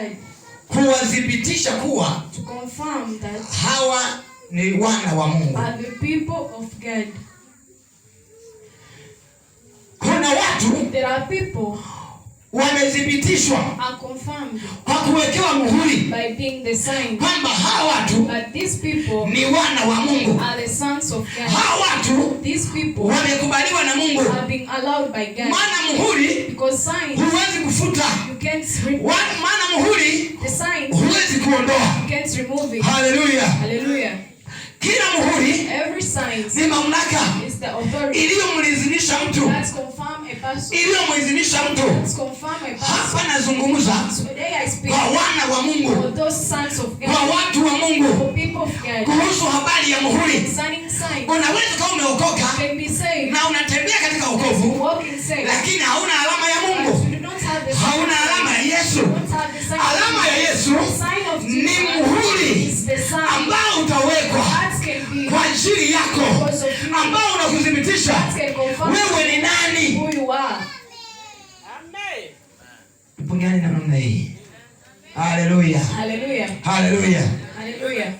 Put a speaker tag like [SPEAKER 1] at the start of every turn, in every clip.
[SPEAKER 1] God.
[SPEAKER 2] Kuwadhibitisha kuwa
[SPEAKER 1] To confirm that
[SPEAKER 2] hawa ni wana wa Mungu.
[SPEAKER 1] Are the people of God.
[SPEAKER 2] Kuna watu
[SPEAKER 1] There are people
[SPEAKER 2] wamethibitishwa
[SPEAKER 1] are confirmed
[SPEAKER 2] kwa kuwekewa muhuri
[SPEAKER 1] by being the sign
[SPEAKER 2] kwamba hawa watu
[SPEAKER 1] that these people
[SPEAKER 2] ni wana wa Mungu.
[SPEAKER 1] are the sons of God.
[SPEAKER 2] Hawa watu
[SPEAKER 1] These people
[SPEAKER 2] wamekubaliwa na Mungu.
[SPEAKER 1] are being allowed by God.
[SPEAKER 2] Maana muhuri
[SPEAKER 1] Because signs
[SPEAKER 2] huwezi kufuta.
[SPEAKER 1] you can't remove.
[SPEAKER 2] Maana muhuri
[SPEAKER 1] The signs
[SPEAKER 2] huwezi kuondoa.
[SPEAKER 1] you can't remove it.
[SPEAKER 2] Hallelujah.
[SPEAKER 1] Hallelujah.
[SPEAKER 2] Kila muhuri
[SPEAKER 1] Every sign
[SPEAKER 2] ni mamlaka
[SPEAKER 1] is the authority
[SPEAKER 2] iliyomridhisha mtu.
[SPEAKER 1] that's confirm a person.
[SPEAKER 2] Iliyomridhisha mtu.
[SPEAKER 1] That's confirm a person.
[SPEAKER 2] Hapa nazungumza
[SPEAKER 1] So today I speak
[SPEAKER 2] kwa wana wa Mungu.
[SPEAKER 1] for those sons of God.
[SPEAKER 2] Kwa watu wa Mungu.
[SPEAKER 1] For people of God.
[SPEAKER 2] Kuhusu habari ya muhuri.
[SPEAKER 1] Concerning signs.
[SPEAKER 2] Unaweza kama umeokoka
[SPEAKER 1] Can be saved.
[SPEAKER 2] na unatembea katika wokovu
[SPEAKER 1] Walk in faith.
[SPEAKER 2] lakini hauna alama ya Mungu.
[SPEAKER 1] But you don't have the sign.
[SPEAKER 2] Hauna alama ya Yesu.
[SPEAKER 1] You don't have the sign.
[SPEAKER 2] Alama ya Yesu
[SPEAKER 1] The sign of
[SPEAKER 2] ni
[SPEAKER 1] Jesus
[SPEAKER 2] muhuri
[SPEAKER 1] is the sign
[SPEAKER 2] ambao utawekwa
[SPEAKER 1] that can be
[SPEAKER 2] kwa ajili yako,
[SPEAKER 1] because of you.
[SPEAKER 2] ambao unakudhibitisha
[SPEAKER 1] That can confirm
[SPEAKER 2] wewe ni nani.
[SPEAKER 1] who you are.
[SPEAKER 3] Amen.
[SPEAKER 2] Tupongane na namna hii. Hallelujah.
[SPEAKER 1] Hallelujah.
[SPEAKER 2] Hallelujah.
[SPEAKER 1] Hallelujah.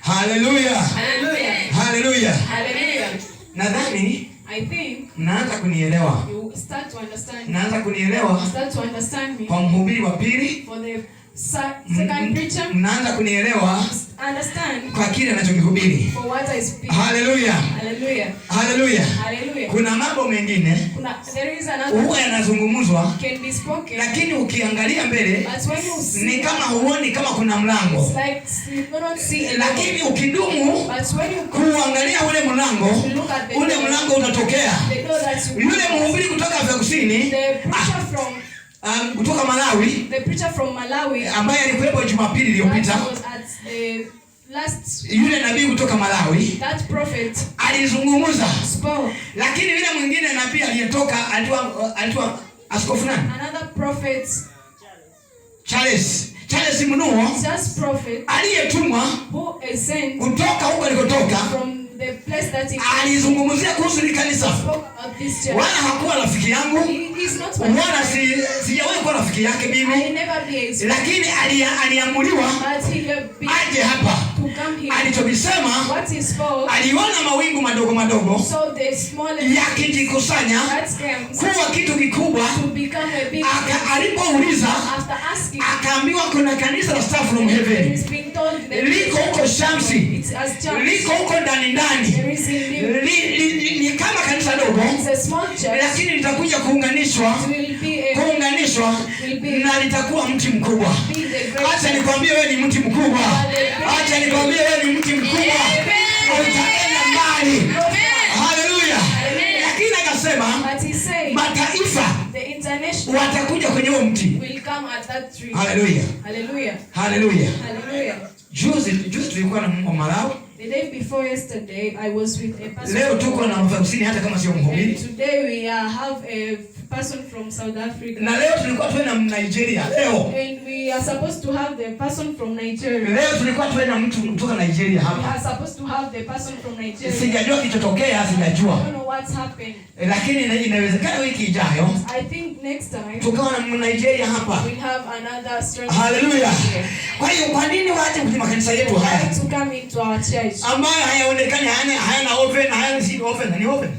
[SPEAKER 2] Hallelujah.
[SPEAKER 1] Hallelujah.
[SPEAKER 2] Hallelujah.
[SPEAKER 1] Hallelujah.
[SPEAKER 2] Nadhani
[SPEAKER 1] I think
[SPEAKER 2] mnaanza kunielewa.
[SPEAKER 1] you start to understand.
[SPEAKER 2] Mnaanza kunielewa
[SPEAKER 1] Start to understand me.
[SPEAKER 2] kwa mhubiri wa pili.
[SPEAKER 1] For the second preacher,
[SPEAKER 2] Mnaanza kunielewa
[SPEAKER 1] understand
[SPEAKER 2] kwa kile ninachokihubiri.
[SPEAKER 1] for what I speak.
[SPEAKER 2] Hallelujah.
[SPEAKER 1] Hallelujah.
[SPEAKER 2] Hallelujah.
[SPEAKER 1] Hallelujah.
[SPEAKER 2] Kuna mambo mengine
[SPEAKER 1] There is another
[SPEAKER 2] huwa yanazungumzwa
[SPEAKER 1] can be spoken,
[SPEAKER 2] lakini ukiangalia mbele
[SPEAKER 1] but when you see,
[SPEAKER 2] ni kama huoni kama kuna mlango,
[SPEAKER 1] it's like you don't see a
[SPEAKER 2] lakini
[SPEAKER 1] door.
[SPEAKER 2] ukidumu
[SPEAKER 1] But when you
[SPEAKER 2] kuangalia ule mlango,
[SPEAKER 1] look at the
[SPEAKER 2] ule
[SPEAKER 1] door,
[SPEAKER 2] mlango utatokea.
[SPEAKER 1] the door that you
[SPEAKER 2] Yule mhubiri kutoka Afrika Kusini,
[SPEAKER 1] the preacher from
[SPEAKER 2] kutoka Malawi,
[SPEAKER 1] Malawi
[SPEAKER 2] ambaye alikuwepo Jumapili iliyopita,
[SPEAKER 1] that was at the last,
[SPEAKER 2] yule nabii kutoka Malawi
[SPEAKER 1] that prophet
[SPEAKER 2] alizungumza,
[SPEAKER 1] spoke.
[SPEAKER 2] lakini yule mwingine nabii aliyetoka alitoa askofu nani?
[SPEAKER 1] Another prophet,
[SPEAKER 2] Charles Munuo,
[SPEAKER 1] just prophet
[SPEAKER 2] aliyetumwa
[SPEAKER 1] who is sent
[SPEAKER 2] kutoka huko alikotoka,
[SPEAKER 1] from the place that he
[SPEAKER 2] alizungumzia kuhusu ni kanisa.
[SPEAKER 1] spoke of this church.
[SPEAKER 2] Wala hakuwa rafiki yangu,
[SPEAKER 1] He is not my
[SPEAKER 2] wala
[SPEAKER 1] friend.
[SPEAKER 2] sijawahi kuwa rafiki yake
[SPEAKER 1] I
[SPEAKER 2] mimi,
[SPEAKER 1] never be his friend.
[SPEAKER 2] lakini aliamuliwa
[SPEAKER 1] But he will be
[SPEAKER 2] aje hapa.
[SPEAKER 1] to come here.
[SPEAKER 2] Alichokisema,
[SPEAKER 1] What he spoke,
[SPEAKER 2] aliona mawingu madogo madogo
[SPEAKER 1] so the smallest
[SPEAKER 2] yakijikusanya
[SPEAKER 1] that came
[SPEAKER 2] kuwa kitu kikubwa.
[SPEAKER 1] to become a big
[SPEAKER 2] Alipouliza
[SPEAKER 1] after asking,
[SPEAKER 2] akaambiwa kuna kanisa la Star from Heaven
[SPEAKER 1] it's being told that
[SPEAKER 2] liko huko Shamsi,
[SPEAKER 1] it's as church.
[SPEAKER 2] liko huko ndani ndani,
[SPEAKER 1] There is in him.
[SPEAKER 2] ni kama kanisa dogo,
[SPEAKER 1] It's a small church.
[SPEAKER 2] lakini litakuja kuunganishwa na litakuwa mti mkubwa. Acha nikwambie wewe ni mti mkubwa. Acha nikwambie wewe ni mti mkubwa. Utaenda mbali. Haleluya. Lakini akasema mataifa watakuja kwenye huo mti. Haleluya. Haleluya. Juzi tulikuwa na Malawi.
[SPEAKER 1] The day before yesterday, I was with a person.
[SPEAKER 2] Leo tuko na Afrika Kusini hata kama sio mhubiri.
[SPEAKER 1] Today we have a person from South Africa.
[SPEAKER 2] Na leo tulikuwa tuwe na Nigeria leo.
[SPEAKER 1] And we are supposed to have the person from Nigeria.
[SPEAKER 2] Leo tulikuwa tuwe na mtu kutoka Nigeria hapa.
[SPEAKER 1] We are supposed to have the person from Nigeria.
[SPEAKER 2] Sijajua kilichotokea, sijajua.
[SPEAKER 1] I don't know what's happened.
[SPEAKER 2] Lakini inawezekana wiki ijayo
[SPEAKER 1] I think next time
[SPEAKER 2] tukawa na Nigeria hapa.
[SPEAKER 1] we'll have another strange.
[SPEAKER 2] Hallelujah. Kwa hiyo kwa nini waje kwenye makanisa yetu haya
[SPEAKER 1] to come into our church
[SPEAKER 2] ambayo hayaonekani, hayana oven, hayana si oven, ni oven.